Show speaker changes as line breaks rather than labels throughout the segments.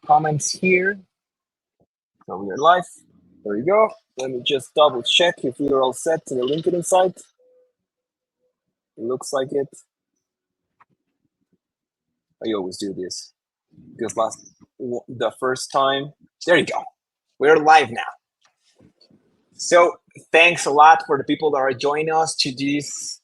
comments here. So we are live. There you go. Let me just double check if we are all set to the LinkedIn site. It looks like it. I always do this because the first time. There you go. We're live now. So thanks a lot for the people that are joining us to this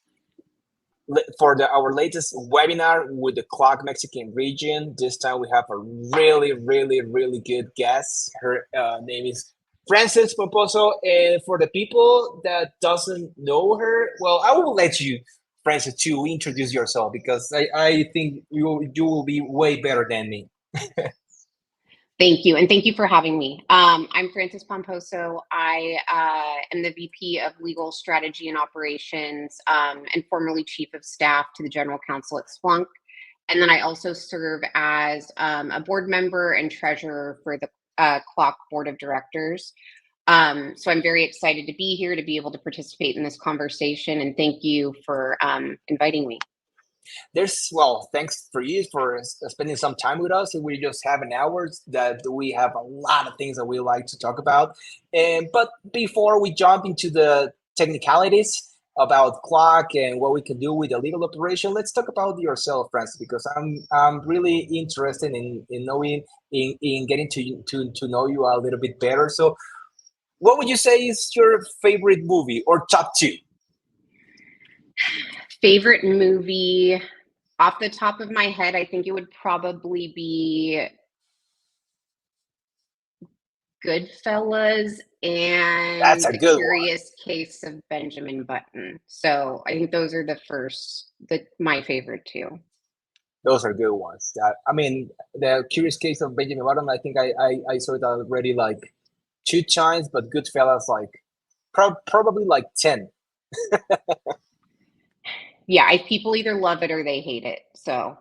for our latest webinar with the CLOC Mexican region. This time we have a really good guest. Her name is Frances Pomposo. And for the people that doesn't know her, well, I will let you, Frances, to introduce yourself because I think you will be way better than me.
Thank you, and thank you for having me. I'm Frances Pomposo. I am the VP of Legal Strategy and Operations and formerly Chief of Staff to the General Counsel at Splunk. And then I also serve as a board member and treasurer for the CLOC Board of Directors. So I'm very excited to be here to be able to participate in this conversation, and thank you for inviting me.
Thanks for you for spending some time with us. We just have an hour that we have a lot of things that we like to talk about. But before we jump into the technicalities about CLOC and what we can do with the legal operation, let's talk about yourself, Francis, because I'm really interested in knowing in getting to know you a little bit better. So what would you say is your favorite movie or top two?
Favorite movie, off the top of my head, I think it would probably be Goodfellas and The Curious Case of Benjamin Button. So I think those are my favorite two.
Those are good ones. I mean, The Curious Case of Benjamin Button, I think I saw it already like 2 times, but Goodfellas like probably like 10.
Yeah, people either love it or they hate it. So,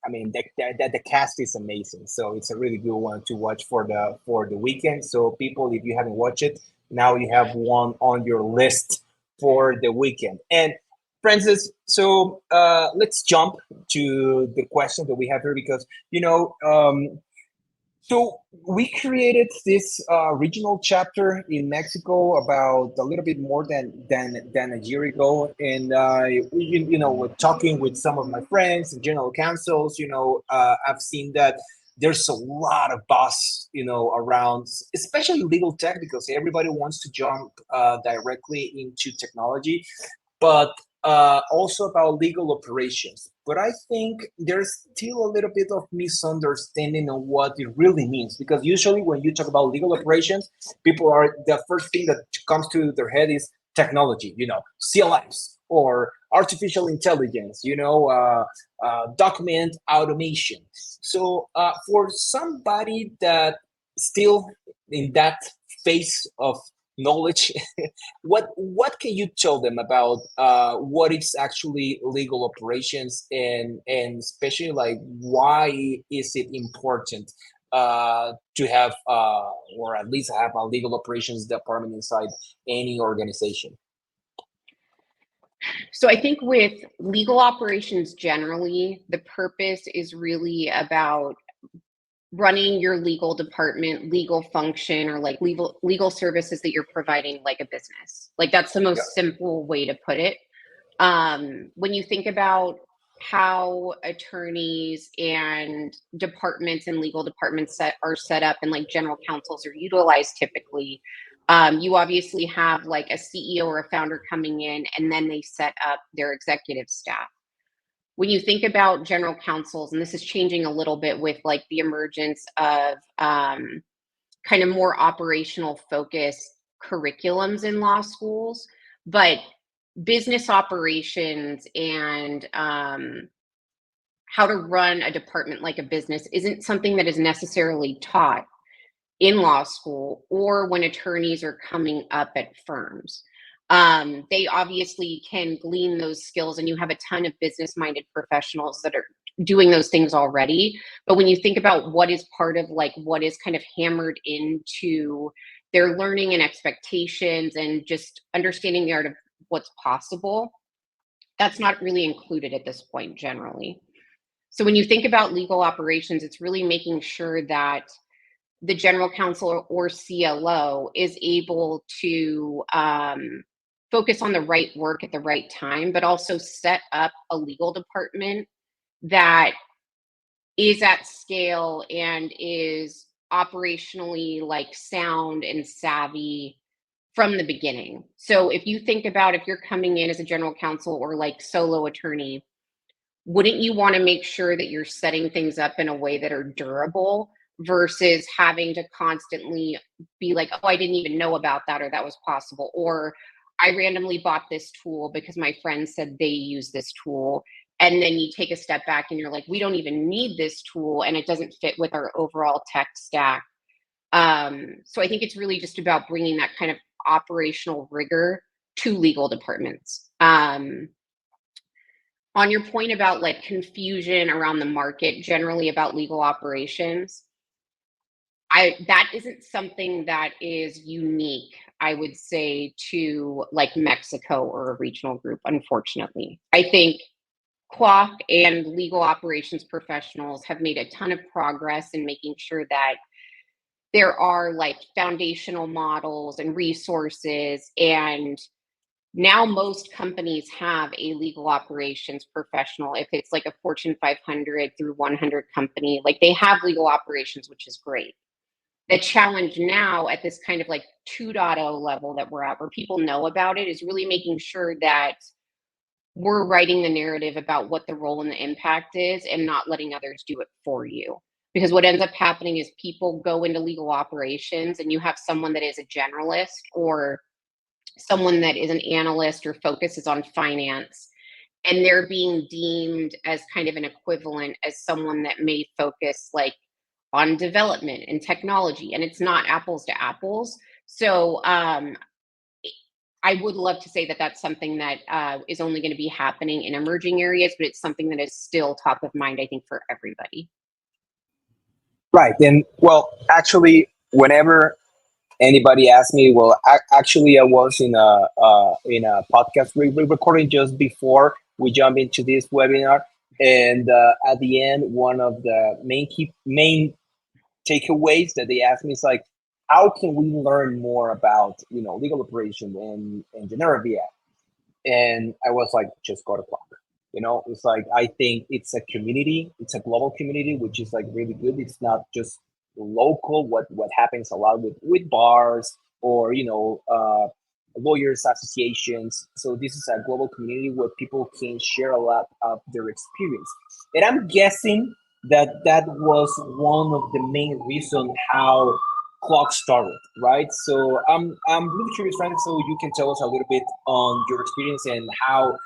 I mean, the cast is amazing. So it's a really good one to watch for the weekend. So people, if you haven't watched it, now you have one on your list for the weekend. And Francis, so let's jump to the question that we have here because so we created this regional chapter in Mexico about a little bit more than a year ago, and we're talking with some of my friends and general counsels. I've seen that there's a lot of buzz, around, especially legal tech, because everybody wants to jump directly into technology, but also about legal operations. But I think there's still a little bit of misunderstanding of what it really means, because usually when you talk about legal operations, the first thing that comes to their head is technology, CLIs or artificial intelligence, document automation. So for somebody that still in that phase of knowledge, what can you tell them about what is actually legal operations and especially like why is it important to have or at least have a legal operations department inside any organization?
So I think with legal operations generally, the purpose is really about running your legal department, legal function, or like legal services that you're providing like a business. Like that's the most simple way to put it. When you think about how attorneys and departments and legal departments are set up and like general counsels are utilized typically, you obviously have like a CEO or a founder coming in and then they set up their executive staff. When you think about general counsels, and this is changing a little bit with like the emergence of kind of more operational focused curriculums in law schools, but business operations and how to run a department like a business isn't something that is necessarily taught in law school or when attorneys are coming up at firms. They obviously can glean those skills, and you have a ton of business-minded professionals that are doing those things already. But when you think about what is part of like what is kind of hammered into their learning and expectations and just understanding the art of what's possible, that's not really included at this point generally. So when you think about legal operations, it's really making sure that the general counsel or CLO is able to focus on the right work at the right time, but also set up a legal department that is at scale and is operationally like sound and savvy from the beginning. So if you think about if you're coming in as a general counsel or like solo attorney, wouldn't you want to make sure that you're setting things up in a way that are durable versus having to constantly be like, oh, I didn't even know about that, or that was possible, or I randomly bought this tool because my friend said they use this tool. And then you take a step back and you're like, we don't even need this tool and it doesn't fit with our overall tech stack. So I think it's really just about bringing that kind of operational rigor to legal departments. On your point about like confusion around the market generally about legal operations, that isn't something that is unique, I would say, to like Mexico or a regional group, unfortunately. I think CLOC and legal operations professionals have made a ton of progress in making sure that there are like foundational models and resources, and now most companies have a legal operations professional. If it's like a Fortune 500 through 100 company, like they have legal operations, which is great. The challenge now at this kind of like 2.0 level that we're at, where people know about it, is really making sure that we're writing the narrative about what the role and the impact is and not letting others do it for you. Because what ends up happening is people go into legal operations and you have someone that is a generalist or someone that is an analyst or focuses on finance, and they're being deemed as kind of an equivalent as someone that may focus like on development and technology, and it's not apples to apples. So I would love to say that that's something that is only going to be happening in emerging areas, but it's something that is still top of mind, I think, for everybody.
Right. And well, actually, whenever anybody asks me, well, actually, I was in a podcast recording just before we jump into this webinar, and at the end, one of the main takeaways that they asked me is like, how can we learn more about legal operation and generative AI? And I was like, just go to CLOC. It's like, I think it's a community, it's a global community, which is like really good. It's not just local. What happens a lot with bars or lawyers associations. So this is a global community where people can share a lot of their experience. And I'm guessing that was one of the main reasons how CLOC started, right? So I'm really curious, Frank. So you can tell us a little bit on your experience and how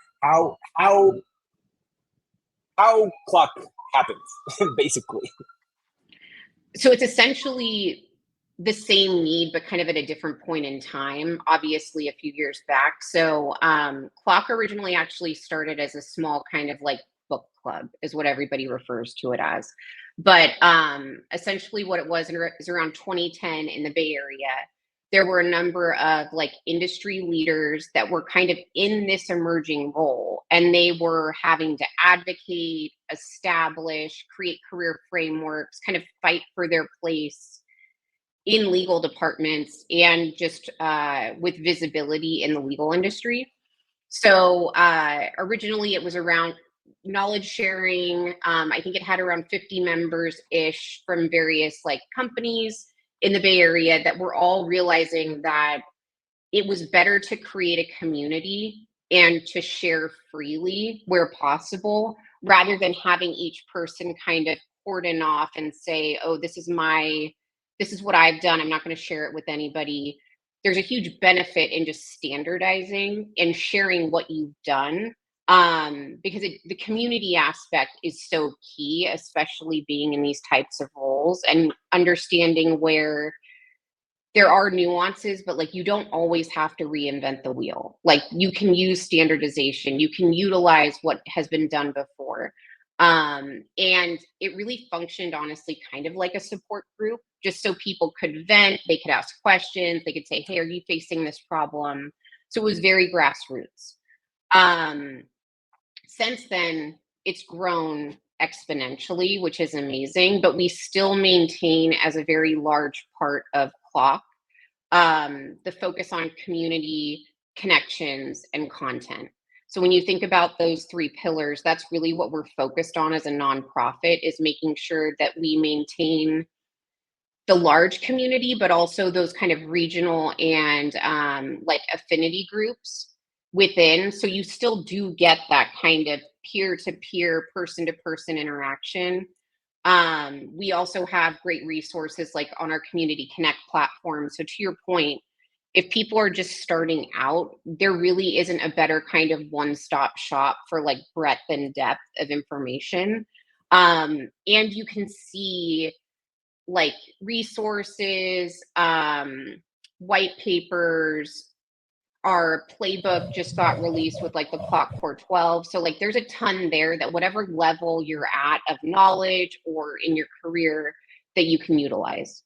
how CLOC happens, basically.
So it's essentially the same need, but kind of at a different point in time, obviously a few years back. So CLOC originally actually started as a small kind of like book club, is what everybody refers to it as. But essentially what it was is around 2010 in the Bay Area. There were a number of like industry leaders that were kind of in this emerging role, and they were having to advocate, establish, create career frameworks, kind of fight for their place in legal departments and just with visibility in the legal industry. So originally it was around knowledge sharing. I think it had around 50 members ish from various like companies in the Bay Area that were all realizing that it was better to create a community and to share freely where possible rather than having each person kind of cordon off and say, oh, this is what I've done, I'm not going to share it with anybody. There's a huge benefit in just standardizing and sharing what you've done, because the community aspect is so key, especially being in these types of roles and understanding where there are nuances, but like you don't always have to reinvent the wheel. Like you can use standardization, you can utilize what has been done before. And it really functioned honestly kind of like a support group, just so people could vent, they could ask questions, they could say, hey, are you facing this problem? So it was very grassroots. Since then, it's grown exponentially, which is amazing, but we still maintain as a very large part of CLOC the focus on community connections and content. So when you think about those three pillars, that's really what we're focused on as a nonprofit, is making sure that we maintain the large community, but also those kind of regional and like affinity groups within. So you still do get that kind of peer-to-peer, person-to-person interaction. We also have great resources like on our Community Connect platform. So to your point, if people are just starting out, there really isn't a better kind of one-stop shop for like breadth and depth of information. And you can see like resources, white papers. Our playbook just got released with like the CLOC Core 12. So like there's a ton there that whatever level you're at of knowledge or in your career that you can utilize.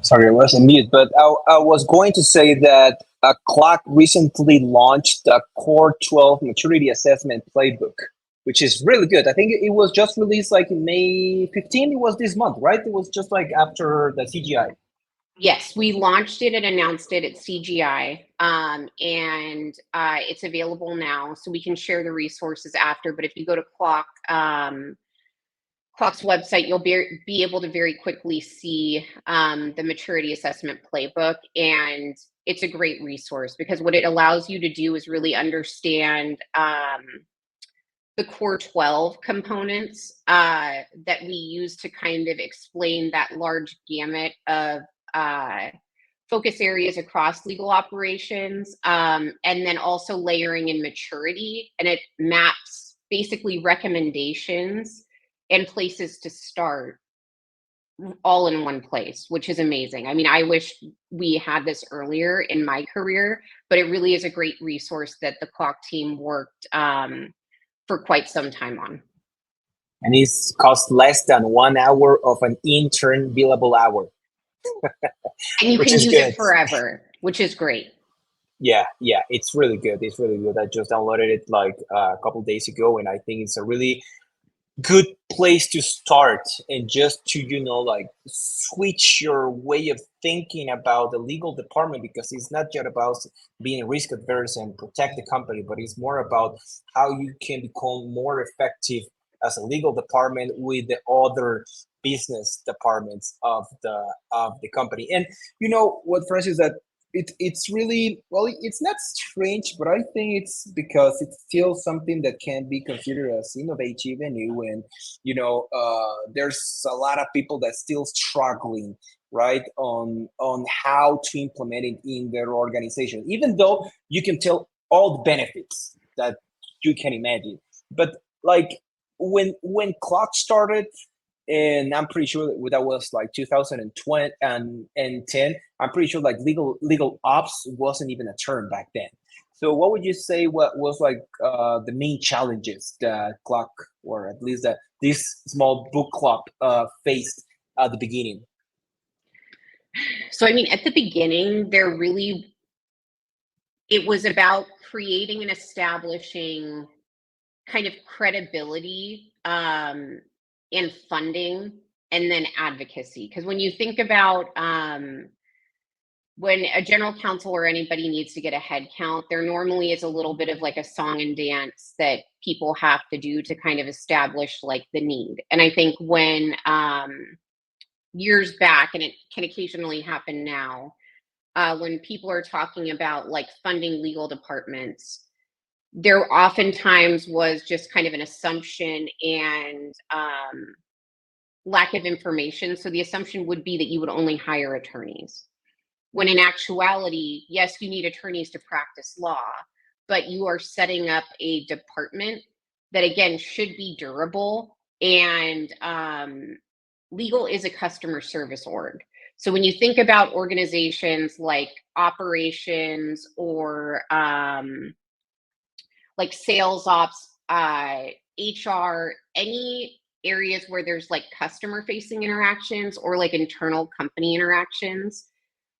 Sorry, I was on mute, but I was going to say that CLOC recently launched a Core 12 Maturity Assessment Playbook, which is really good. I think it was just released like in May 15th. It was this month, right? It was just like after the CGI.
Yes, we launched it and announced it at CGI, and it's available now, so we can share the resources after. But if you go to CLOC, CLOC's website, you'll be able to very quickly see the maturity assessment playbook, and it's a great resource because what it allows you to do is really understand the Core 12 components that we use to kind of explain that large gamut of focus areas across legal operations, and then also layering in maturity, and it maps basically recommendations and places to start all in one place, which is amazing. I mean, I wish we had this earlier in my career, but it really is a great resource that the CLOC team worked for quite some time on.
And it's cost less than 1 hour of an intern billable hour.
And you can use it forever, which is great.
Yeah, it's really good. It's really good. I just downloaded it like a couple days ago, and I think it's a really good place to start, and just to like switch your way of thinking about the legal department, because it's not just about being risk adverse and protect the company, but it's more about how you can become more effective as a legal department with the other business departments of the company. And you know what, Francis, that it's really, well, it's not strange, but I think it's because it's still something that can be considered as innovative and new. And there's a lot of people that still struggling, right, on how to implement it in their organization, even though you can tell all the benefits that you can imagine. But like when CLOC started, and I'm pretty sure that was like 2020 and 10. I'm pretty sure like legal ops wasn't even a term back then. So what would you say what was like the main challenges that CLOC, or at least that this small book club faced at the beginning?
So I mean, at the beginning, it was about creating and establishing kind of credibility and funding, and then advocacy. Because when you think about when a general counsel or anybody needs to get a head count, there normally is a little bit of like a song and dance that people have to do to kind of establish like the need. And I think when years back, and it can occasionally happen now, when people are talking about like funding legal departments, there oftentimes was just kind of an assumption and lack of information. So the assumption would be that you would only hire attorneys, when in actuality, yes, you need attorneys to practice law, but you are setting up a department that, again, should be durable. And legal is a customer service org. So when you think about organizations like operations or like sales ops, HR, any areas where there's like customer facing interactions or like internal company interactions,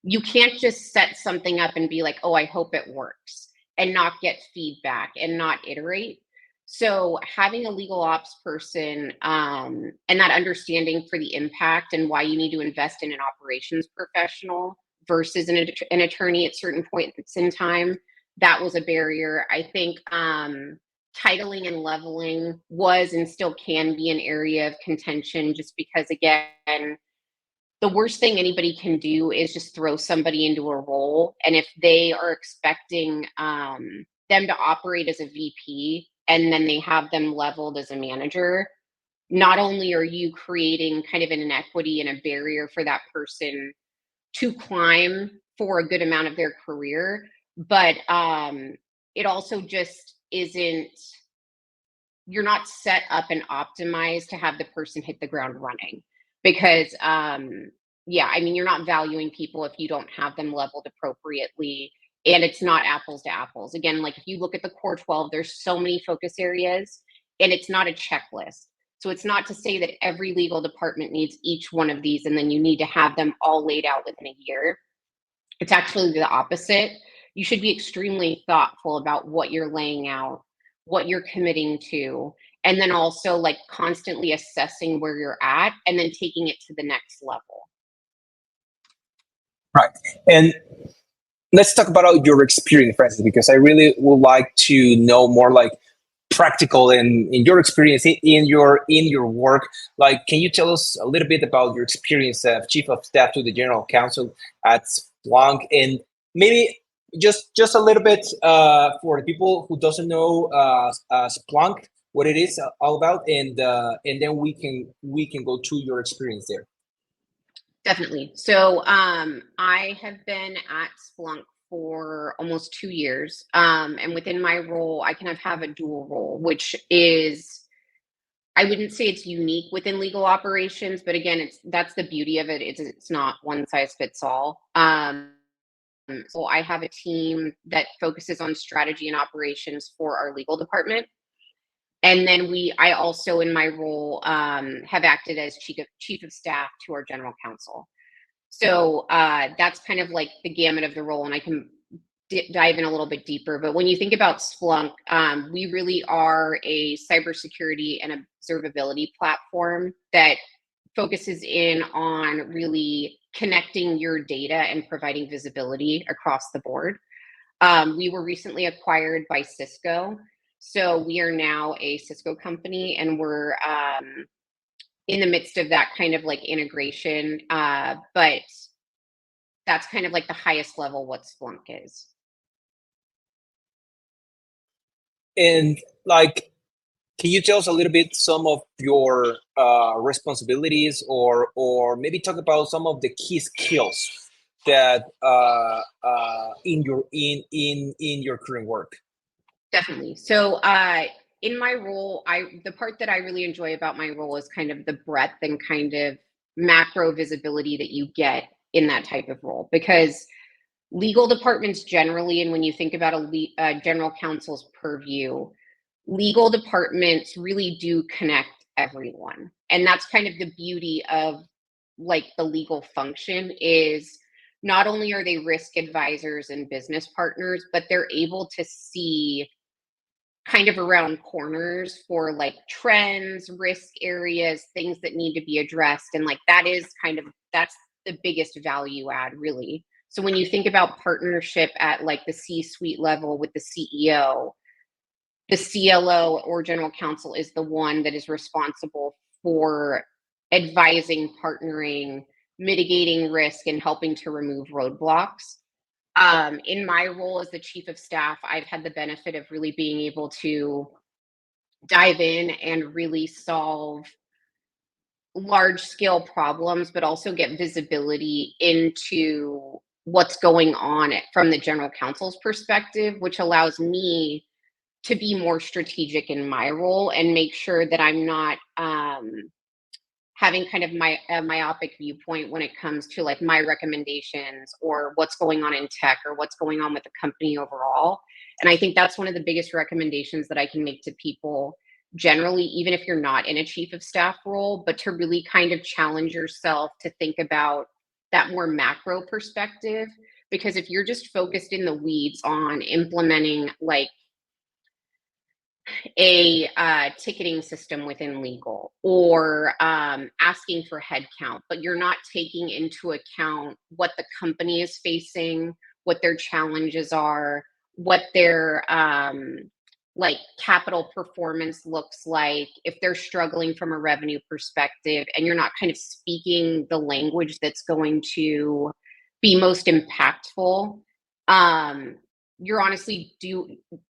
you can't just set something up and be like, oh, I hope it works, and not get feedback and not iterate. So having a legal ops person and that understanding for the impact and why you need to invest in an operations professional versus an attorney at certain points in time, that was a barrier. I think titling and leveling was and still can be an area of contention, just because, again, the worst thing anybody can do is just throw somebody into a role. And if they are expecting them to operate as a VP and then they have them leveled as a manager, not only are you creating kind of an inequity and a barrier for that person to climb for a good amount of their career, but it also just isn't, you're not set up and optimized to have the person hit the ground running. Because yeah, I mean, you're not valuing people if you don't have them leveled appropriately, and it's not apples to apples. Again, like if you look at the core 12, there's so many focus areas and it's not a checklist. So it's not to say that every legal department needs each one of these and then you need to have them all laid out within a year. It's actually the opposite. You should be extremely thoughtful about what you're laying out, what you're committing to, and then also like constantly assessing where you're at and then taking it to the next level.
Right. And let's talk about your experience, Francis, because I really would like to know more like practical and in your experience in your work. Like, can you tell us a little bit about your experience as chief of staff to the general counsel at Splunk, and maybe just a little bit for the people who doesn't know Splunk, what it is all about, and then we can go to your experience there.
Definitely. So I have been at Splunk for almost 2 years. And within my role, I kind of have a dual role, which is, I wouldn't say it's unique within legal operations, but again, that's the beauty of it. It's not one size fits all. So I have a team that focuses on strategy and operations for our legal department. And then I also, in my role, have acted as chief of staff to our general counsel. So that's kind of like the gamut of the role, and I can dive in a little bit deeper. But when you think about Splunk, we really are a cybersecurity and observability platform that focuses in on really connecting your data and providing visibility across the board. We were recently acquired by Cisco. So we are now a Cisco company, and we're in the midst of that kind of like integration. But that's kind of like the highest level what Splunk is.
And like, can you tell us a little bit some of your responsibilities, or maybe talk about some of the key skills that in your current work?
Definitely. So in my role, the part that I really enjoy about my role is kind of the breadth and kind of macro visibility that you get in that type of role, because legal departments generally, and when you think about a general counsel's purview, legal departments really do connect everyone. And that's kind of the beauty of like the legal function is not only are they risk advisors and business partners, but they're able to see kind of around corners for like trends, risk areas, things that need to be addressed. And like that's the biggest value add, really. So when you think about partnership at like the C-suite level with the CEO, the CLO or general counsel is the one that is responsible for advising, partnering, mitigating risk, and helping to remove roadblocks. In my role as the chief of staff, I've had the benefit of really being able to dive in and really solve large scale problems, but also get visibility into what's going on from the general counsel's perspective, which allows me to be more strategic in my role and make sure that I'm not having kind of a myopic viewpoint when it comes to like my recommendations or what's going on in tech or what's going on with the company overall. And I think that's one of the biggest recommendations that I can make to people generally, even if you're not in a chief of staff role, but to really kind of challenge yourself to think about that more macro perspective. Because if you're just focused in the weeds on implementing like a ticketing system within legal, or asking for headcount, but you're not taking into account what the company is facing, what their challenges are, what their like capital performance looks like, if they're struggling from a revenue perspective, and you're not kind of speaking the language that's going to be most impactful. You're honestly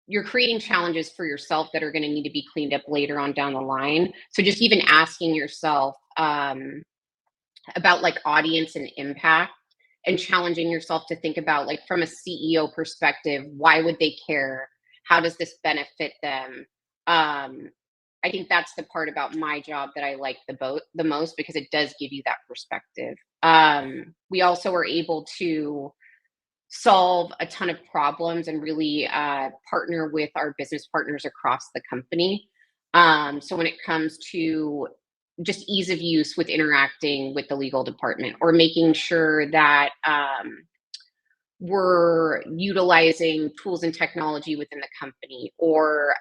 you're creating challenges for yourself that are going to need to be cleaned up later on down the line. So just even asking yourself about like audience and impact, and challenging yourself to think about, like, from a CEO perspective, why would they care? How does this benefit them? I think that's the part about my job that I like the most, because it does give you that perspective. We also are able to solve a ton of problems and really partner with our business partners across the company. So when it comes to just ease of use with interacting with the legal department, or making sure that we're utilizing tools and technology within the company, or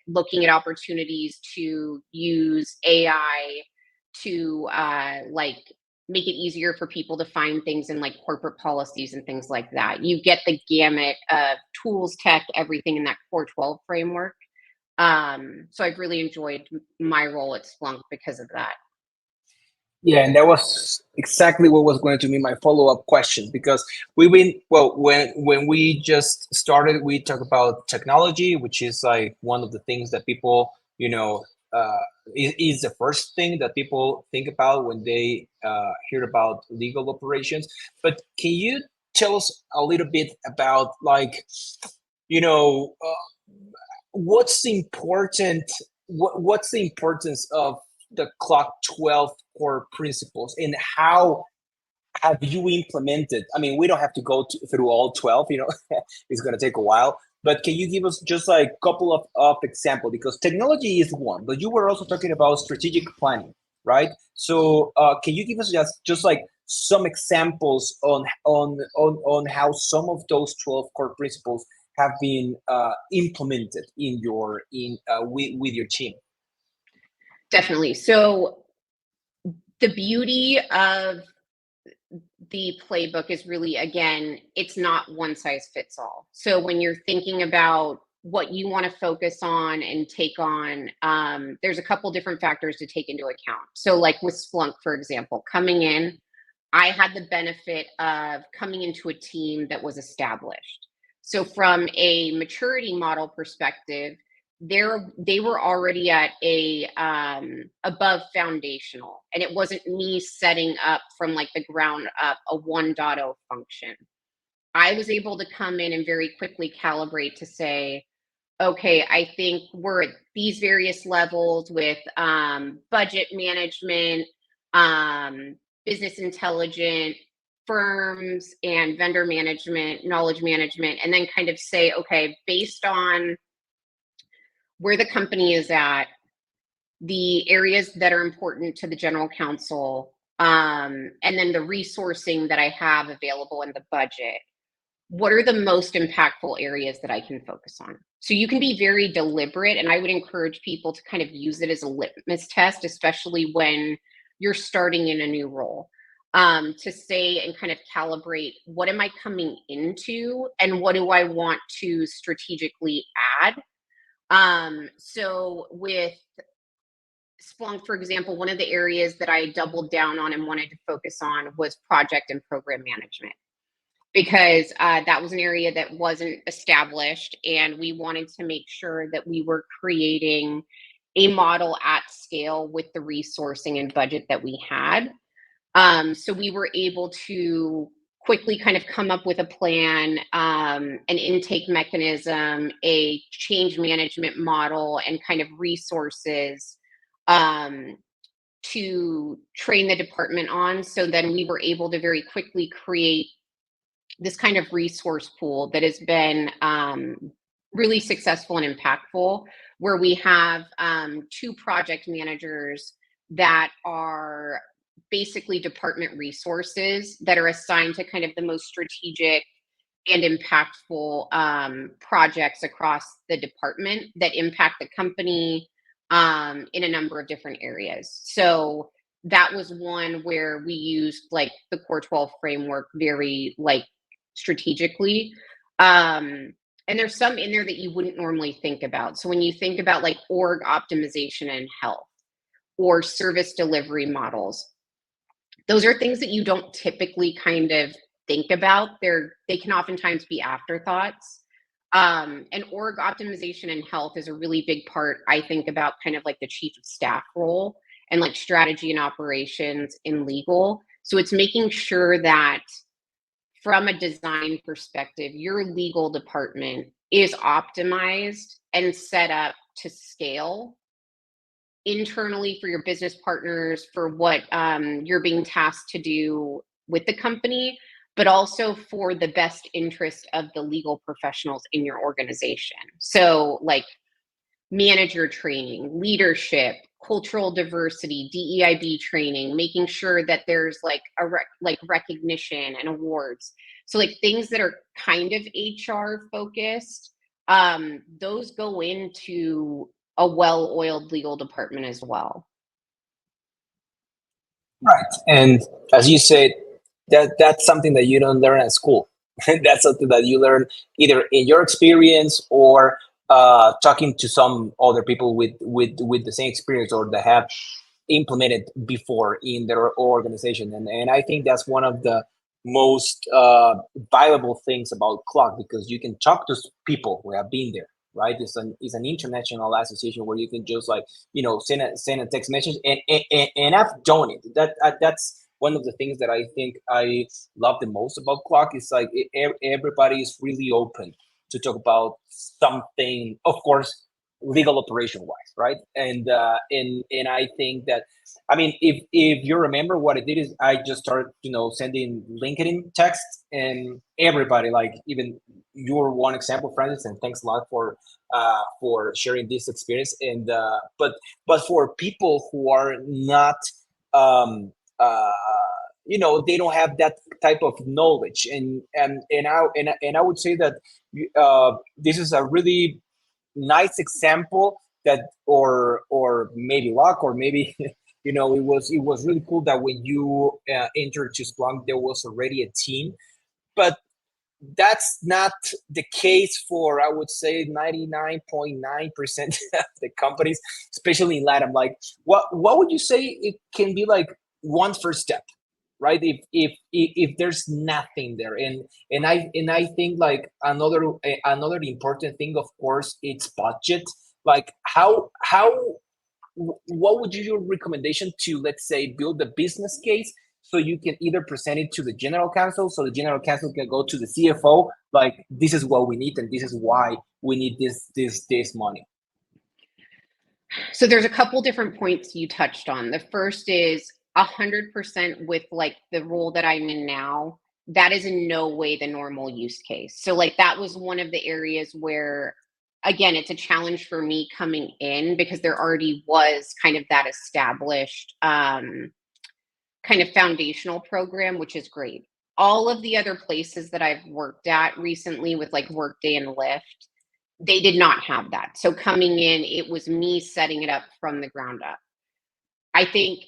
looking at opportunities to use AI to like make it easier for people to find things in like corporate policies and things like that. You get the gamut of tools, tech, everything in that core 12 framework. So I've really enjoyed my role at Splunk because of that.
Yeah, and that was exactly what was going to be my follow-up question, because we've been, well, when we just started, we talked about technology, which is like one of the things that people, is the first thing that people think about when they hear about legal operations. But can you tell us a little bit about, like, you know, what's the important what's the importance of the clock 12 core principles, and how have you implemented? I mean, we don't have to go through all 12, it's going to take a while, but can you give us just like a couple of examples? Because technology is one, but you were also talking about strategic planning, right? So can you give us just like some examples on how some of those 12 core principles have been implemented in with your team?
Definitely. So the beauty of the playbook is really, again, it's not one size fits all. So when you're thinking about what you want to focus on and take on, there's a couple different factors to take into account. So like with Splunk, for example, coming in, I had the benefit of coming into a team that was established. So from a maturity model perspective, they were already at a above foundational, and it wasn't me setting up from like the ground up a 1.0 function. I was able to come in and very quickly calibrate to say, okay, I think we're at these various levels with budget management, business intelligence, firms, and vendor management, knowledge management, and then kind of say, okay, based on where the company is at, the areas that are important to the general counsel, and then the resourcing that I have available in the budget, what are the most impactful areas that I can focus on? So you can be very deliberate, and I would encourage people to kind of use it as a litmus test, especially when you're starting in a new role, to say and kind of calibrate, what am I coming into and what do I want to strategically add? So with Splunk, for example, one of the areas that I doubled down on and wanted to focus on was project and program management, because that was an area that wasn't established, and we wanted to make sure that we were creating a model at scale with the resourcing and budget that we had. So we were able to quickly kind of come up with a plan, an intake mechanism, a change management model, and kind of resources to train the department on. So then we were able to very quickly create this kind of resource pool that has been really successful and impactful, where we have 2 project managers that are basically department resources that are assigned to kind of the most strategic and impactful projects across the department that impact the company in a number of different areas. So that was one where we used like the Core 12 framework very like strategically. And there's some in there that you wouldn't normally think about. So when you think about like org optimization and health or service delivery models, those are things that you don't typically kind of think about. They can oftentimes be afterthoughts. And org optimization and health is a really big part, I think, about kind of like the chief of staff role and like strategy and operations in legal. So it's making sure that from a design perspective, your legal department is optimized and set up to scale internally for your business partners, for what you're being tasked to do with the company, but also for the best interest of the legal professionals in your organization. So like manager training, leadership, cultural diversity, DEIB training, making sure that there's like recognition and awards. So like things that are kind of HR focused, those go into a well-oiled legal department as well.
Right. And as you said, that's something that you don't learn at school. That's something that you learn either in your experience or talking to some other people with the same experience or that have implemented before in their organization. And I think that's one of the most valuable things about CLOC, because you can talk to people who have been there, right? It's an international association where you can just like, send a text message, and I've done it. That's one of the things that I think I love the most about CLOC. Is like everybody is really open to talk about something, of course, legal operation wise, right? And I think that, I mean, if you remember, what I did is I just started, sending LinkedIn texts, and everybody, like even you're one example, Francis, and thanks a lot for sharing this experience. And but for people who are not, they don't have that type of knowledge, and I would say that this is a really nice example that, or maybe luck, or maybe it was really cool that when you entered to Splunk, there was already a team. But that's not the case for, I would say, 99.9% of the companies, especially in LATAM. Like, what would you say it can be like one first step, right? If there's nothing there, and I think like another important thing, of course, it's budget. Like what would you your recommendation to, let's say, build a business case, so you can either present it to the general counsel, so the general counsel can go to the CFO, like, this is what we need and this is why we need this money.
So there's a couple different points you touched on. The first is 100% with like the role that I'm in now. That is in no way the normal use case. So like that was one of the areas where, again, it's a challenge for me coming in, because there already was kind of that established kind of foundational program, which is great. All of the other places that I've worked at recently with like Workday and Lyft, they did not have that. So coming in, it was me setting it up from the ground up. I think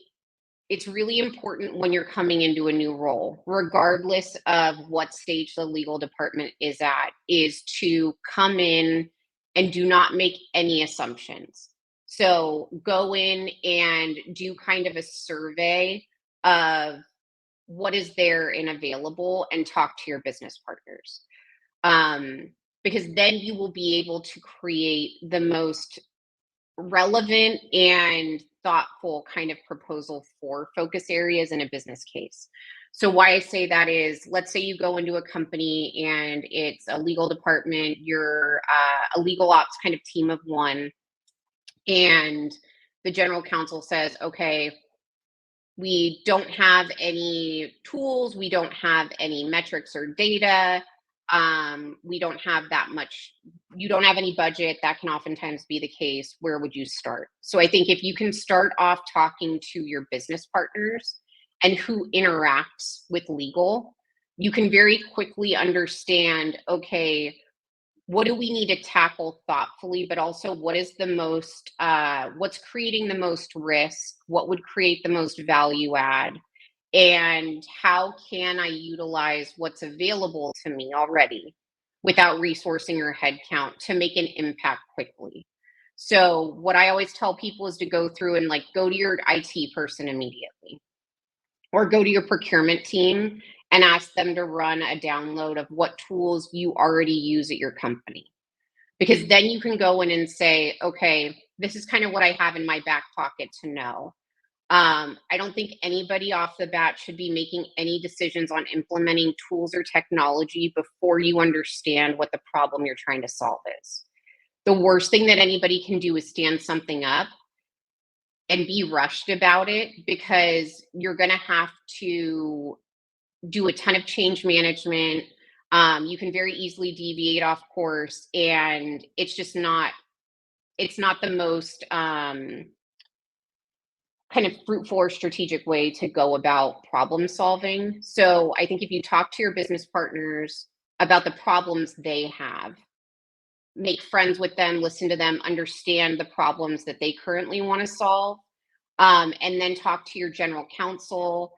it's really important when you're coming into a new role, regardless of what stage the legal department is at, is to come in and do not make any assumptions. So go in and do kind of a survey of what is there and available, and talk to your business partners. Because then you will be able to create the most relevant and thoughtful kind of proposal for focus areas in a business case. So why I say that is, let's say you go into a company and it's a legal department, you're a legal ops kind of team of one, and the general counsel says, okay, we don't have any tools, we don't have any metrics or data, we don't have that much, you don't have any budget. That can oftentimes be the case. Where would you start? So I think if you can start off talking to your business partners and who interacts with legal, you can very quickly understand, okay, what do we need to tackle thoughtfully, but also what is the most, what's creating the most risk, what would create the most value add, and how can I utilize what's available to me already without resourcing or headcount to make an impact quickly. So what I always tell people is to go through and like go to your IT person immediately or go to your procurement team and ask them to run a download of what tools you already use at your company. Because then you can go in and say, okay, this is kind of what I have in my back pocket to know. I don't think anybody off the bat should be making any decisions on implementing tools or technology before you understand what the problem you're trying to solve is. The worst thing that anybody can do is stand something up and be rushed about it, because you're going to have to do a ton of change management. You can very easily deviate off course, and it's just not, it's not the most kind of fruitful or strategic way to go about problem solving. So I think if you talk to your business partners about the problems they have, make friends with them, listen to them, understand the problems that they currently want to solve, and then talk to your general counsel,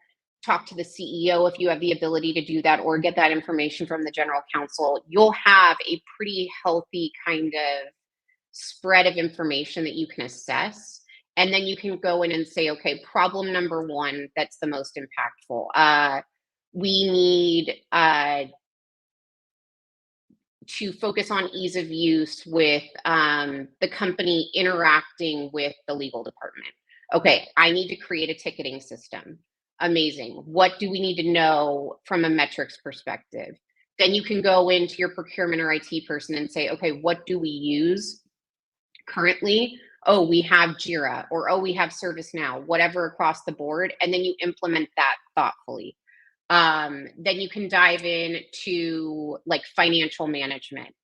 talk to the CEO if you have the ability to do that, or get that information from the general counsel. You'll have a pretty healthy kind of spread of information that you can assess. And then you can go in and say, okay, problem number one, that's the most impactful. We need to focus on ease of use with the company interacting with the legal department. Okay, I need to create a ticketing system. Amazing. What do we need to know from a metrics perspective? Then you can go into your procurement or IT person and say, okay, what do we use currently? Oh, we have Jira, or oh, we have ServiceNow, whatever across the board. And then you implement that thoughtfully. Then you can dive in to like financial management.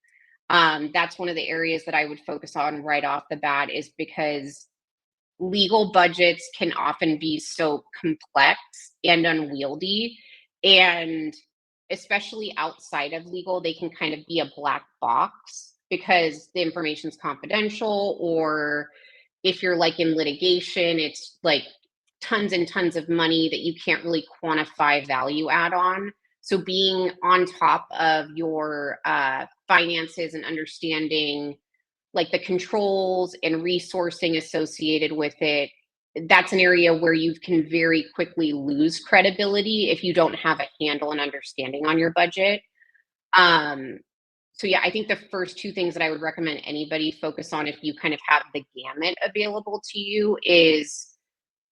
That's one of the areas that I would focus on right off the bat, is because legal budgets can often be so complex and unwieldy. And especially outside of legal, they can kind of be a black box because the information is confidential, or if you're like in litigation, it's like tons and tons of money that you can't really quantify value add on. So being on top of your finances and understanding like the controls and resourcing associated with it, that's an area where you can very quickly lose credibility if you don't have a handle and understanding on your budget. So yeah, I think the first two things that I would recommend anybody focus on if you kind of have the gamut available to you is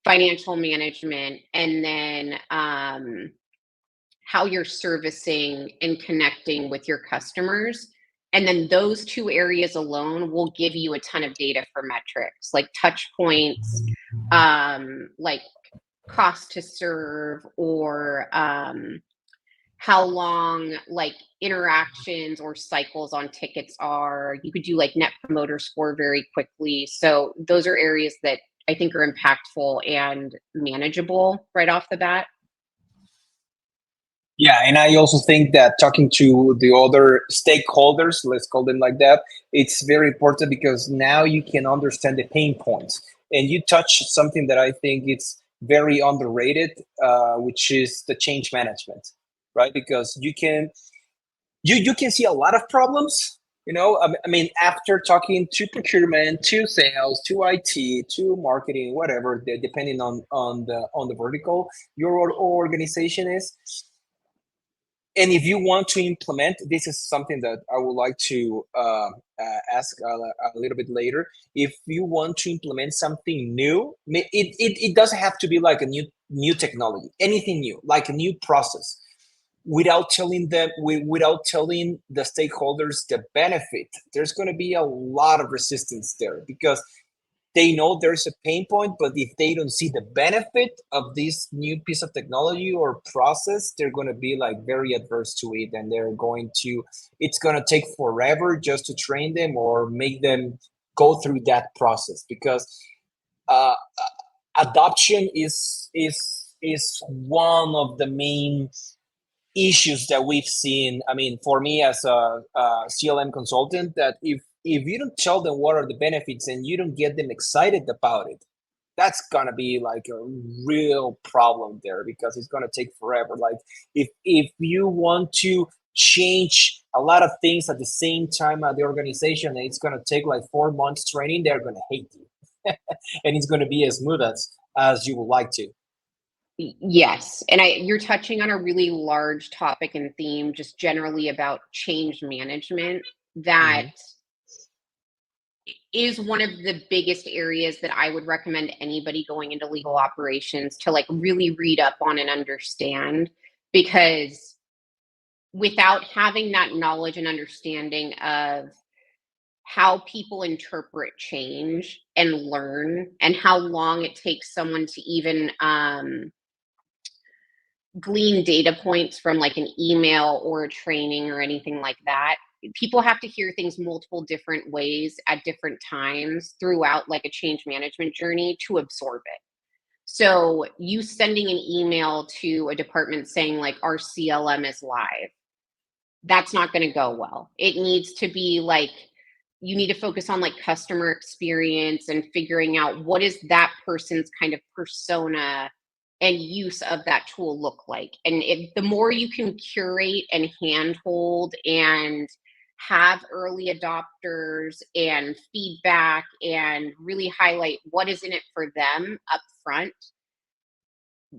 financial management, and then how you're servicing and connecting with your customers. And then those two areas alone will give you a ton of data for metrics like touch points, like cost to serve, or how long like interactions or cycles on tickets are. You could do like net promoter score very quickly. So those are areas that I think are impactful and manageable right off the bat.
Yeah, and I also think that talking to the other stakeholders, let's call them like that, it's very important because now you can understand the pain points. And you touch something that I think it's very underrated, which is the change management, right? Because you can see a lot of problems. I mean, after talking to procurement, to sales, to IT, to marketing, whatever, depending on the vertical your organization is. And if you want to implement, this is something that I would like to ask a little bit later. If you want to implement something new, it doesn't have to be like a new technology, anything new, like a new process, without telling the stakeholders the benefit. There's going to be a lot of resistance there because they know there's a pain point, but if they don't see the benefit of this new piece of technology or process, they're going to be like very adverse to it, and it's going to take forever just to train them or make them go through that process, because uh, adoption is one of the main issues that we've seen. I mean, for me as a CLM consultant, that if you don't tell them what are the benefits and you don't get them excited about it, that's gonna be like a real problem there, because it's gonna take forever. Like if you want to change a lot of things at the same time at the organization, and it's gonna take like 4 months training, they're gonna hate you, and it's gonna be as smooth as you would like to.
Yes, and you're touching on a really large topic and theme, just generally about change management. That
Mhm.
is one of the biggest areas that I would recommend anybody going into legal operations to like really read up on and understand, because without having that knowledge and understanding of how people interpret change and learn, and how long it takes someone to even glean data points from like an email or a training or anything like that. People have to hear things multiple different ways at different times throughout like a change management journey to absorb it. So you sending an email to a department saying like our CLM is live, that's not going to go well. It needs to be like, you need to focus on like customer experience and figuring out what is that person's kind of persona and use of that tool look like. And the more you can curate and handhold and have early adopters and feedback and really highlight what is in it for them up front,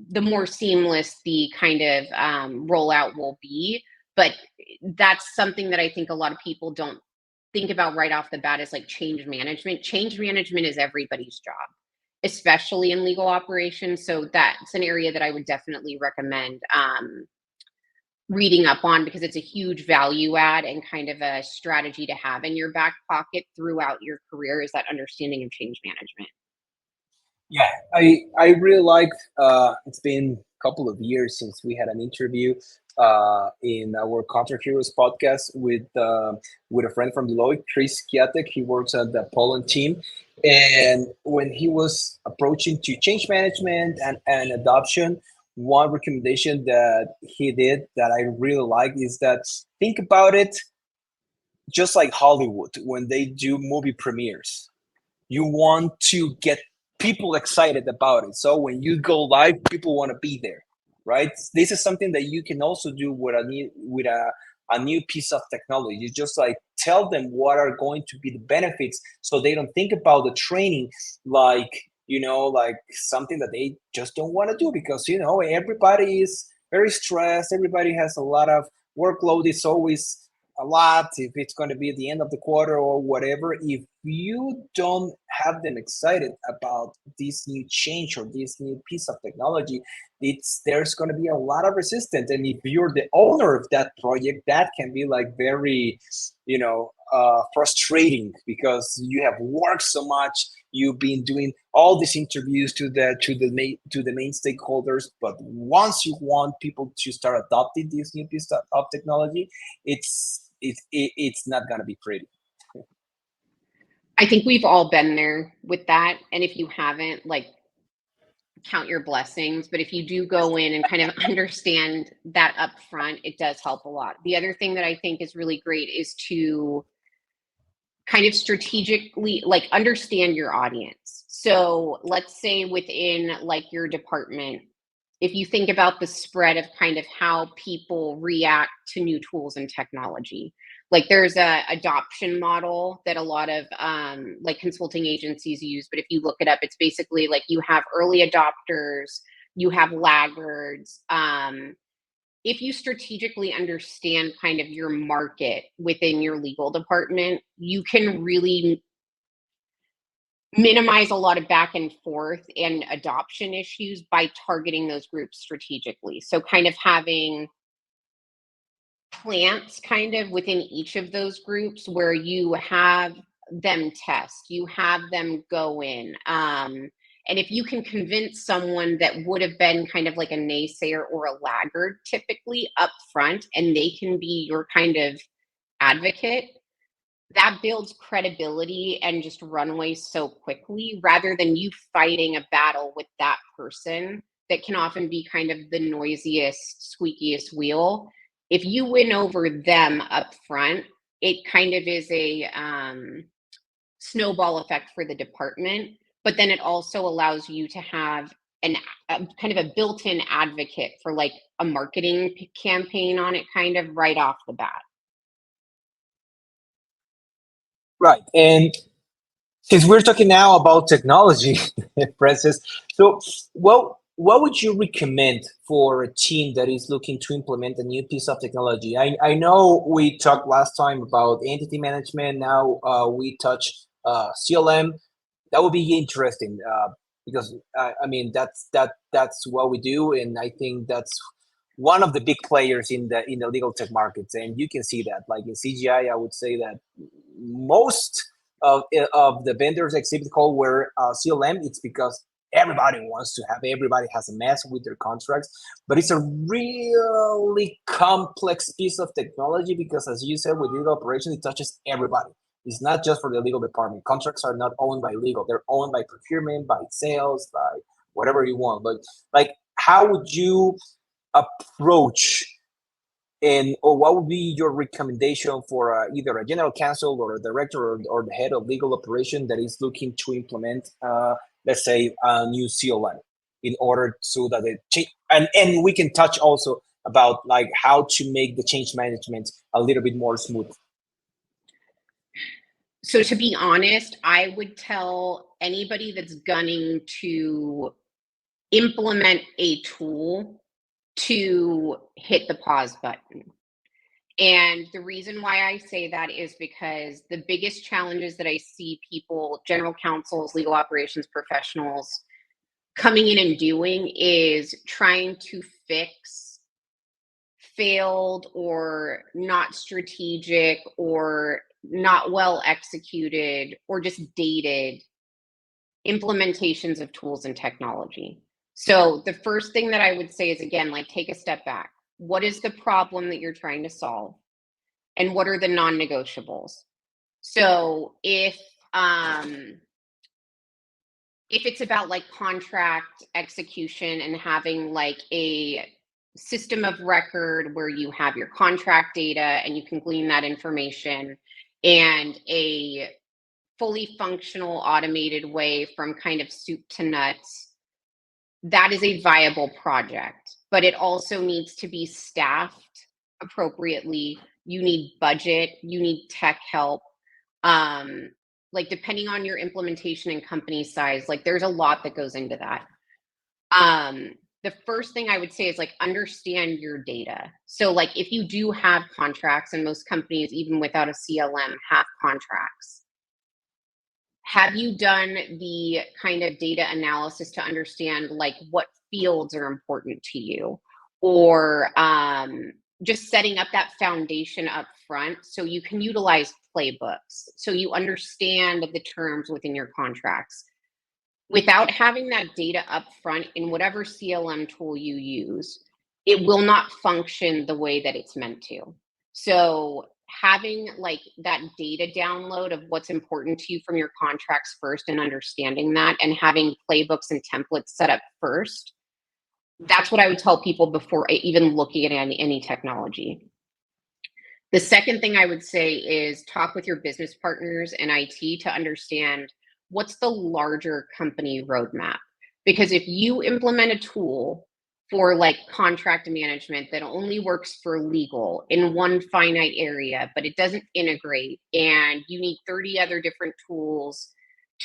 the more seamless the kind of rollout will be. But that's something that I think a lot of people don't think about right off the bat, is like change management. Change management is everybody's job, especially in legal operations. So that's an area that I would definitely recommend reading up on, because it's a huge value add and kind of a strategy to have in your back pocket throughout your career, is that understanding of change management.
Yeah, I really liked. It's been a couple of years since we had an interview in our Contract Heroes podcast with a friend from Deloitte, Chris Kiatek. He works at the Poland team, and when he was approaching to change management and adoption, one recommendation that he did that I really like is that think about it just like Hollywood when they do movie premieres. You want to get people excited about it. So when you go live, people want to be there, right? This is something that you can also do with a new piece of technology. You just like tell them what are going to be the benefits, so they don't think about the training like like something that they just don't want to do, because everybody is very stressed. Everybody has a lot of workload. It's always a lot if it's going to be at the end of the quarter or whatever. If you don't have them excited about this new change or this new piece of technology, there's going to be a lot of resistance. And if you're the owner of that project, that can be like very frustrating, because you have worked so much. You've been doing all these interviews to the main stakeholders, but once you want people to start adopting this new piece of technology, it's not gonna be pretty.
I think we've all been there with that. And if you haven't, like, count your blessings. But if you do go in and kind of understand that up front, it does help a lot. The other thing that I think is really great is to kind of strategically like understand your audience. So let's say within like your department, if you think about the spread of kind of how people react to new tools and technology, like there's a adoption model that a lot of like consulting agencies use. But if you look it up, it's basically like you have early adopters, you have laggards. If you strategically understand kind of your market within your legal department, you can really minimize a lot of back and forth and adoption issues by targeting those groups strategically. So kind of having plants kind of within each of those groups where you have them test, you have them go in. And if you can convince someone that would have been kind of like a naysayer or a laggard typically up front, and they can be your kind of advocate, that builds credibility and just runway so quickly, rather than you fighting a battle with that person that can often be kind of the noisiest, squeakiest wheel, if you win over them up front, it kind of is a snowball effect for the department, but then it also allows you to have a kind of a built-in advocate for like a marketing campaign on it kind of right off the bat.
Right. And since we're talking now about technology, Francis, so what would you recommend for a team that is looking to implement a new piece of technology? I know we talked last time about entity management. Now we touch CLM. That would be interesting because I mean that's what we do, and I think that's one of the big players in the legal tech markets, and you can see that. Like in CGI, I would say that most of the vendors exhibit call where CLM, it's because everybody has a mess with their contracts, but it's a really complex piece of technology because, as you said, with legal operations, it touches everybody. It's not just for the legal department. Contracts are not owned by legal; they're owned by procurement, by sales, by whatever you want. But like, how would you approach or what would be your recommendation for either a general counsel or a director or the head of legal operation that is looking to implement, let's say, a new CLM in order so that it change? And we can touch also about like how to make the change management a little bit more smooth.
So to be honest, I would tell anybody that's gunning to implement a tool to hit the pause button. And the reason why I say that is because the biggest challenges that I see people, general counsels, legal operations professionals, coming in and doing is trying to fix failed or not strategic or not well executed or just dated implementations of tools and technology. So the first thing that I would say is, again, like, take a step back. What is the problem that you're trying to solve? And what are the non-negotiables? So if it's about like contract execution and having like a system of record where you have your contract data and you can glean that information, and a fully functional automated way from kind of soup to nuts, that is a viable project, but it also needs to be staffed appropriately. You need budget, you need tech help. Like, depending on your implementation and company size, like there's a lot that goes into that. The first thing I would say is like, understand your data. So like, if you do have contracts, and most companies, even without a CLM, have contracts, have you done the kind of data analysis to understand like what fields are important to you, or just setting up that foundation up front so you can utilize playbooks, so you understand the terms within your contracts. Without having that data up front in whatever CLM tool you use, it will not function the way that it's meant to. So having like that data download of what's important to you from your contracts first, and understanding that, and having playbooks and templates set up first, that's what I would tell people before even looking at any technology. The second thing I would say is talk with your business partners and IT to understand what's the larger company roadmap. Because if you implement a tool for like contract management that only works for legal in one finite area, but it doesn't integrate, and you need 30 other different tools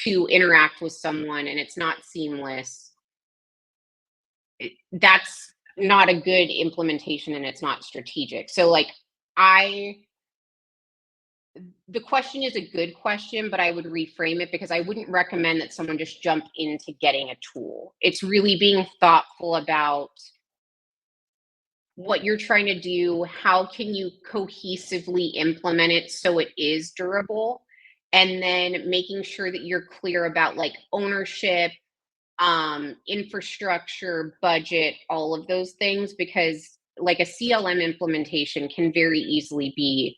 to interact with someone and it's not seamless, that's not a good implementation and it's not strategic. So like, the question is a good question, but I would reframe it, because I wouldn't recommend that someone just jump into getting a tool. It's really being thoughtful about what you're trying to do, how can you cohesively implement it so it is durable, and then making sure that you're clear about like ownership, infrastructure, budget, all of those things, because like a CLM implementation can very easily be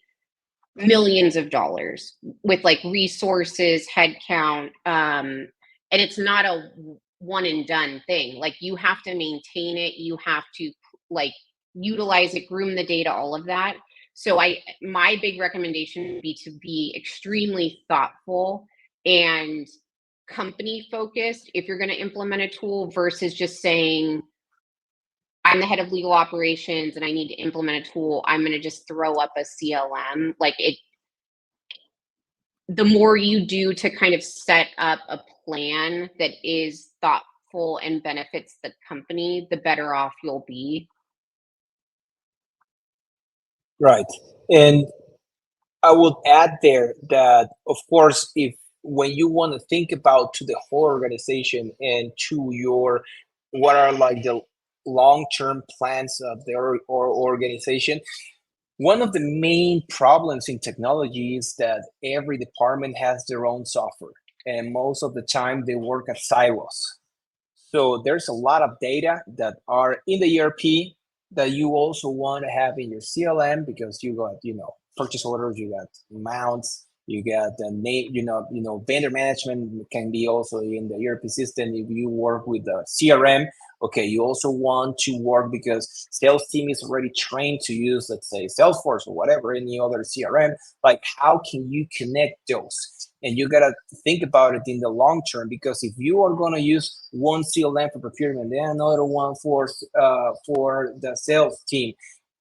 millions of dollars with like resources, headcount, and it's not a one and done thing. Like, you have to maintain it, you have to like utilize it, groom the data, all of that. So my big recommendation would be to be extremely thoughtful and company focused if you're going to implement a tool, versus just saying, I'm the head of legal operations and I need to implement a tool, I'm going to just throw up a CLM. Like, the more you do to kind of set up a plan that is thoughtful and benefits the company, the better off you'll be.
Right. And I would add there that, of course, if when you want to think about to the whole organization and to your what are like the long-term plans of the organization, one of the main problems in technology is that every department has their own software, and most of the time they work at silos. So there's a lot of data that are in the ERP that you also want to have in your CLM, because you got, purchase orders, you got amounts, you got the name, vendor management can be also in the ERP system. If you work with the CRM, okay, you also want to work because sales team is already trained to use, let's say, Salesforce or whatever, any other CRM. Like, how can you connect those? And you got to think about it in the long term, because if you are going to use one CLM for procurement, then another one for the sales team,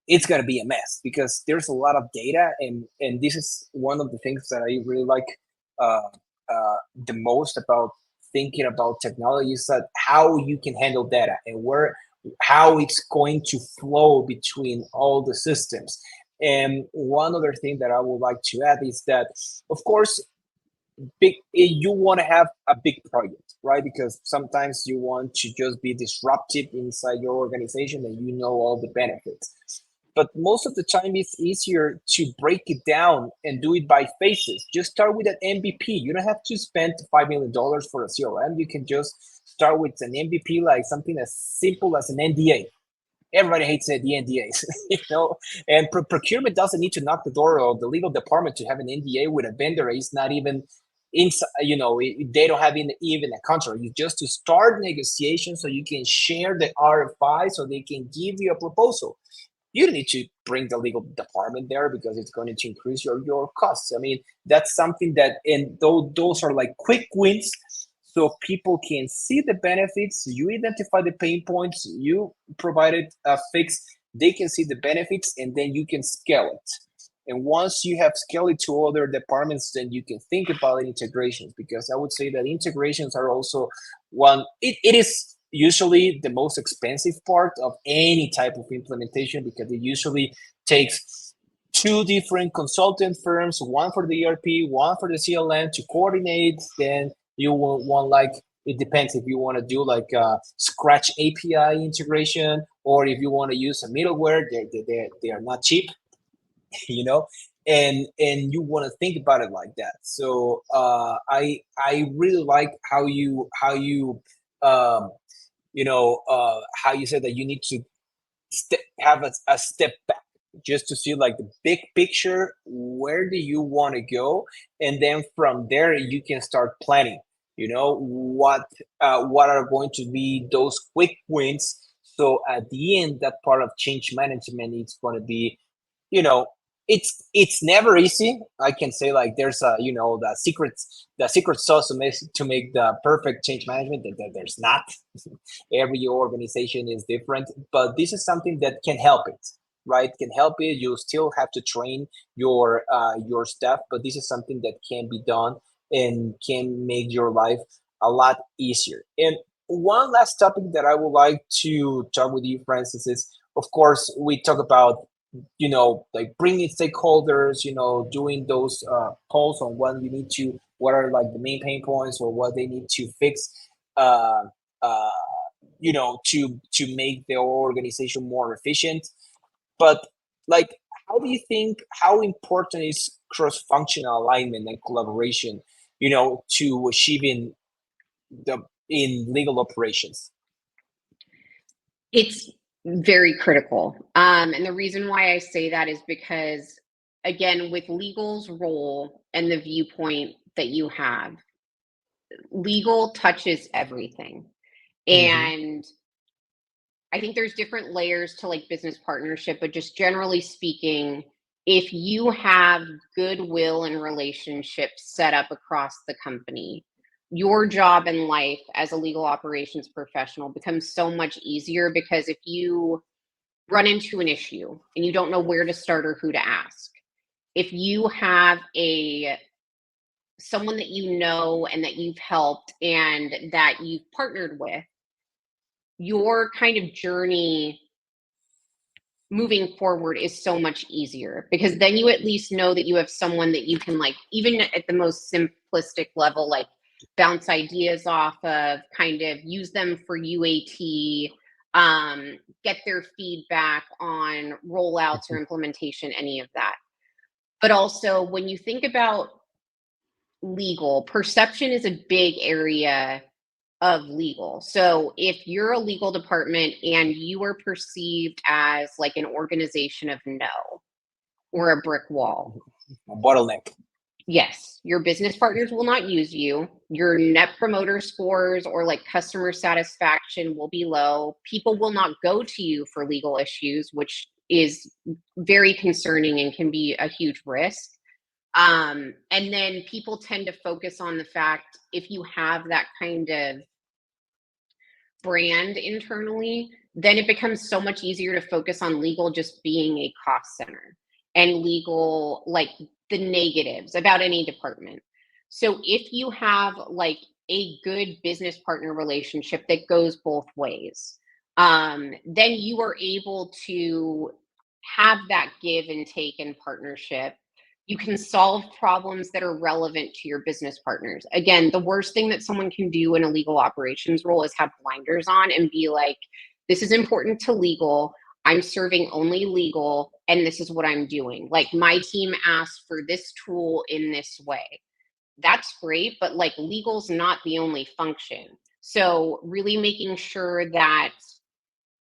it's going to be a mess, because there's a lot of data. And this is one of the things that I really like uh, the most about thinking about technology, is that how you can handle data and how it's going to flow between all the systems. And one other thing that I would like to add is that, of course, you want to have a big project, right? Because sometimes you want to just be disruptive inside your organization and you know all the benefits. But most of the time it's easier to break it down and do it by phases. Just start with an MVP. You don't have to spend $5 million for a CRM. You can just start with an MVP, like something as simple as an NDA. Everybody hates the NDAs, and procurement doesn't need to knock the door of the legal department to have an NDA with a vendor. It's not even inside, they don't have even a contract. You just to start negotiations so you can share the RFI so they can give you a proposal. You don't need to bring the legal department there, because it's going to increase your costs. I mean, that's something that, and those are like quick wins, so people can see the benefits. You identify the pain points, you provided a fix, they can see the benefits, and then you can scale it. And once you have scaled it to other departments, then you can think about integrations, because I would say that integrations are also it is usually the most expensive part of any type of implementation, because it usually takes two different consultant firms, one for the ERP, one for the CLM, to coordinate. Then you will want, like, it depends if you want to do like a Scratch API integration, or if you want to use a middleware. They are not cheap, you know and you want to think about it like that. So I really like how you how you said that you need to have a step back, just to see like the big picture. Where do you want to go? And then from there you can start planning, what are going to be those quick wins. So at the end, that part of change management is going to be, you know it's never easy. I can say, like, there's the secret sauce to make the perfect change management. That there's not. Every organization is different, but this is something that can help it, right? Can help it. You still have to train your staff, but this is something that can be done and can make your life a lot easier. And one last topic that I would like to talk with you, Francis, is, of course, we talk about, like bringing stakeholders, doing those calls on what are like the main pain points, or what they need to fix, uh, uh, to make their organization more efficient. But, like, how important is cross-functional alignment and collaboration, to achieving in legal operations?
It's very critical. And the reason why I say that is because, again, with legal's role and the viewpoint that you have, legal touches everything. And I think there's different layers to like business partnership, but just generally speaking, if you have goodwill and relationships set up across the company, your job in life as a legal operations professional becomes so much easier, because if you run into an issue and you don't know where to start or who to ask, if you have someone that you know and that you've helped and that you've partnered with, your kind of journey moving forward is so much easier, because then you at least know that you have someone that you can, like, even at the most simplistic level, like bounce ideas off of, kind of use them for UAT, get their feedback on rollouts or implementation, any of that. But also, when you think about legal, perception is a big area of legal. So if you're a legal department and you are perceived as like an organization of no, or a brick wall,
A bottleneck.
yes, your business partners will not use you. Your net promoter scores or like customer satisfaction will be low. People will not go to you for legal issues, which is very concerning and can be a huge risk. And then people tend to focus on the fact, if you have that kind of brand internally, then it becomes so much easier to focus on legal just being a cost center, and legal, like, the negatives about any department. So if you have like a good business partner relationship that goes both ways, then you are able to have that give and take in partnership. You can solve problems that are relevant to your business partners. Again, the worst thing that someone can do in a legal operations role is have blinders on and be like, this is important to legal. I'm serving only legal, and this is what I'm doing. Like, my team asked for this tool in this way. That's great, but like, legal's not the only function. So really making sure that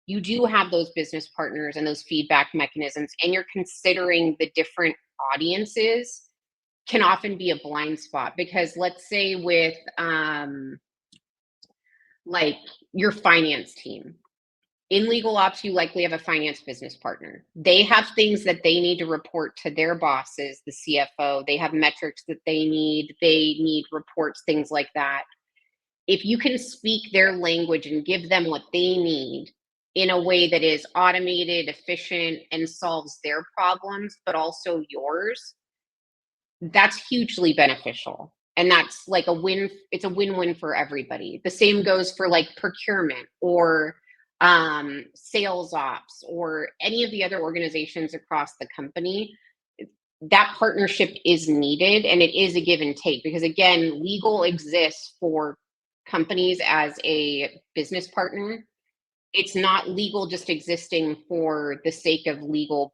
you do have those business partners and those feedback mechanisms, and you're considering the different audiences, can often be a blind spot. Because let's say with like your finance team, in legal ops, you likely have a finance business partner. They have things that they need to report to their bosses, the CFO. They have metrics that they need reports, things like that. If you can speak their language and give them what they need in a way that is automated, efficient, and solves their problems, but also yours, that's hugely beneficial. And that's like a win. It's a win-win for everybody. The same goes for like procurement or sales ops or any of the other organizations across the company. That partnership is needed, and it is a give and take, because again, legal exists for companies as a business partner. It's not legal just existing for the sake of legal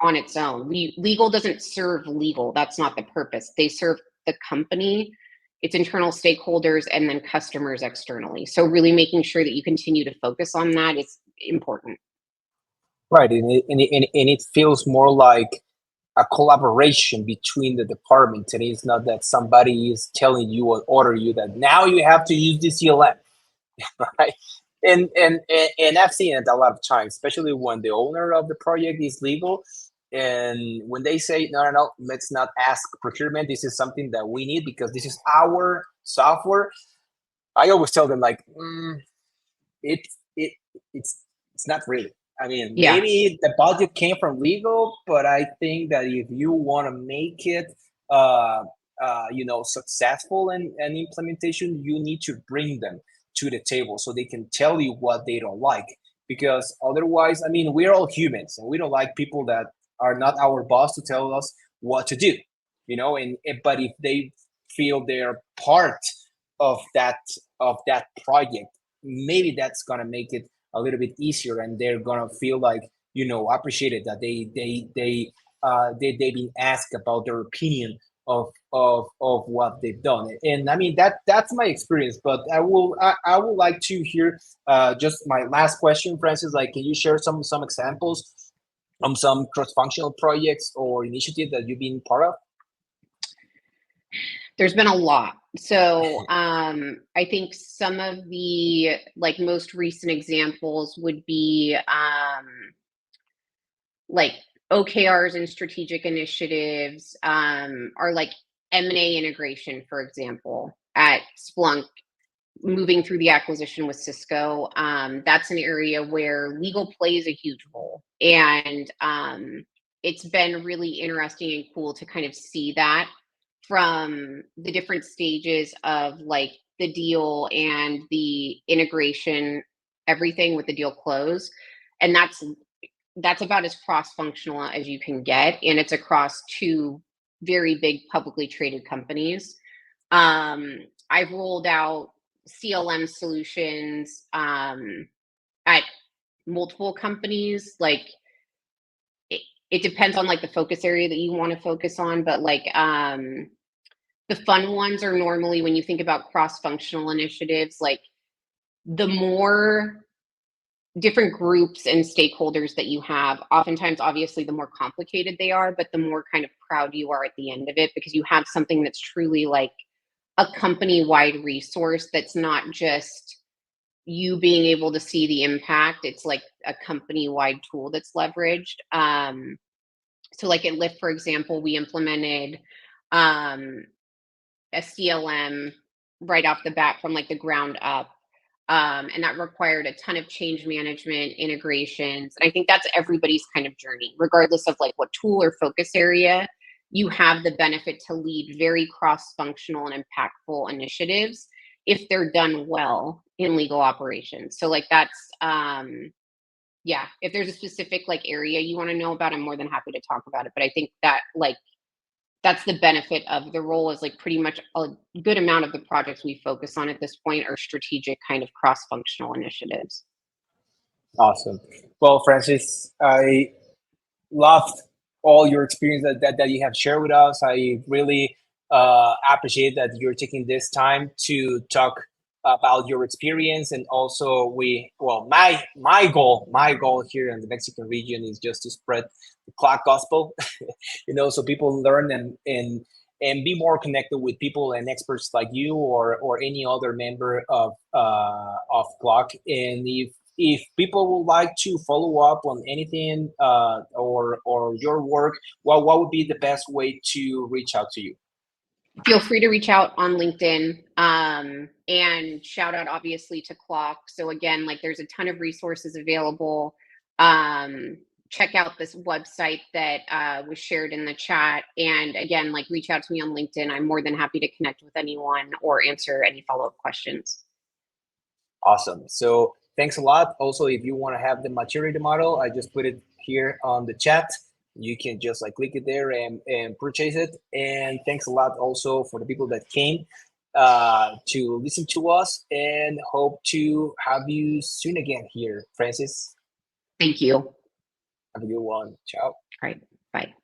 on its own. Legal doesn't serve legal. That's not the purpose. They serve the company, its internal stakeholders, and then customers externally. So really making sure that you continue to focus on that is important.
Right, and it feels more like a collaboration between the departments, and it's not that somebody is telling you or order you that now you have to use this CLM, right? And I've seen it a lot of times, especially when the owner of the project is legal, and when they say no, let's not ask procurement. This is something that we need because this is our software. I always tell them like, it it it's not really. I mean,
Yeah.
maybe the budget came from legal, but I think that if you want to make it, successful and implementation, you need to bring them to the table so they can tell you what they don't like. Because otherwise, I mean, we're all humans, and we don't like people that are not our boss to tell us what to do. But if they feel they're part of that project, maybe that's gonna make it a little bit easier, and they're gonna feel like appreciated that they've been asked about their opinion of what they've done. And I mean that's my experience. But I would like to hear just my last question, Francis. Like, can you share some examples on some cross-functional projects or initiatives that you've been part of?
There's been a lot. So I think some of the like most recent examples would be like OKRs and strategic initiatives are like M&A integration, for example, at Splunk, moving through the acquisition with Cisco. That's an area where legal plays a huge role. And it's been really interesting and cool to kind of see that from the different stages of like the deal and the integration, everything with the deal close. And that's about as cross-functional as you can get, and it's across two very big publicly traded companies. I've rolled out CLM solutions at multiple companies. Like it depends on like the focus area that you want to focus on, but like the fun ones are normally when you think about cross-functional initiatives, like the more different groups and stakeholders that you have, oftentimes obviously the more complicated they are, but the more kind of proud you are at the end of it, because you have something that's truly like a company-wide resource that's not just you being able to see the impact. It's like a company-wide tool that's leveraged. So like at Lyft, for example, we implemented a CLM right off the bat from like the ground up. And that required a ton of change management integrations. And I think that's everybody's kind of journey, regardless of like what tool or focus area. You have the benefit to lead very cross-functional and impactful initiatives if they're done well in legal operations. So like that's yeah, if there's a specific like area you want to know about, I'm more than happy to talk about it. But I think that like that's the benefit of the role, is like pretty much a good amount of the projects we focus on at this point are strategic kind of cross-functional initiatives.
Awesome. Well, Francis, I loved all your experience that you have shared with us. I really appreciate that you're taking this time to talk about your experience. And also my goal here in the Mexican region is just to spread the clock gospel, so people learn and be more connected with people and experts like you or any other member of CLOC. And if people would like to follow up on anything or your work, what would be the best way to reach out to you?
Feel free to reach out on LinkedIn, and shout out obviously to CLOC. So again, like there's a ton of resources available. Check out this website that was shared in the chat. And again, like reach out to me on LinkedIn. I'm more than happy to connect with anyone or answer any follow-up questions.
Awesome. So thanks a lot. Also, if you want to have the maturity model, I just put it here on the chat. You can just like click it there and purchase it. And thanks a lot also for the people that came to listen to us, and hope to have you soon again here, Francis.
Thank you.
Have a good one. Ciao.
All right. Bye.